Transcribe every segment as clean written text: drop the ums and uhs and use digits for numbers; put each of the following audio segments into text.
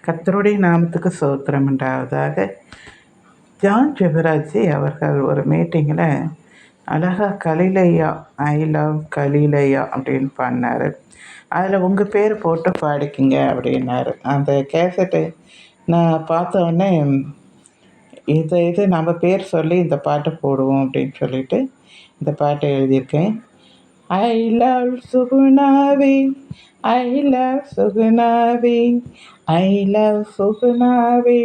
கர்த்தருடைய நாமத்துக்கு ஸ்தோத்திரம் உண்டாவதாக. ஜான் ஜெபராஜி அவர்கள் ஒரு மீட்டிங்கில் அழகாக கலிலையா, ஐ லவ் கலிலையா அப்படின்னு பாடினார். அதில் உங்கள் பேர் போட்டு பாடிக்கிங்க அப்படின்னாரு. அந்த கேசட்டை நான் பார்த்த உடனே இது நம்ம பேர் சொல்லி இந்த பாட்டை போடுவோம் அப்படின்னு சொல்லிட்டு இந்த பாட்டை எழுதியிருக்கேன். ஐ லவ் சுகுணாவே, ஐ லவ் சுகுணாவே, ஐ லவ் சுகுணாவே,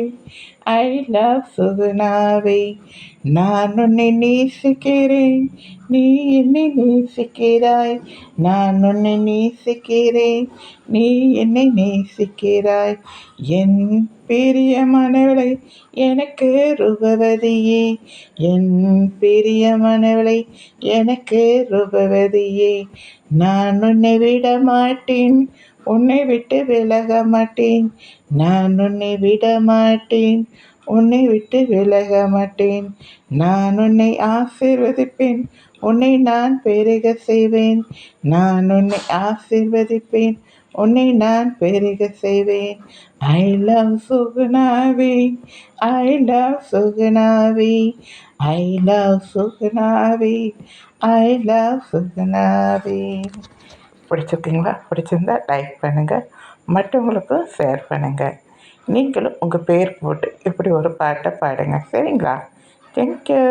ஐ லவ் சுகுணாவே. நான் உன்னை நேசிக்கிறேன், நீ என்னை நேசிக்கிறாய். நான் உன்னை நேசிக்கிறேன், நீ என்னை நேசிக்கிறாய். என் பிரியமானவளை எனக்கு ரூபவதியே, என் பிரியமானவளை எனக்கு ரூபவதியே. நான் உன்னை விட மாட்டேன், உன்னை விட்டு விலக மாட்டேன். நான் உன்னை விட மாட்டேன், உன்னை விட்டு விலக மாட்டேன். நான் உன்னை ஆசீர்வதிப்பேன், உன்னை நான் பெருக செய்வேன். நான் உன்னை ஆசீர்வதிப்பேன், உன்னை நான் பெருக செய்வேன். ஐ லவ் சுகுணாவே, ஐ லவ் சுகுணாவே, ஐ லவ் சுகுணாவே, ஐ லவ் சுகுணாவே. பிடிச்சிருக்கீங்களா? பிடிச்சிருந்தா லைக் பண்ணுங்கள், மற்றவங்களுக்கும் ஷேர் பண்ணுங்கள். நீங்களும் உங்கள் பேர் போட்டு இப்படி ஒரு பாட்டை பாடுங்க, சரிங்களா? தேங்க்யூ.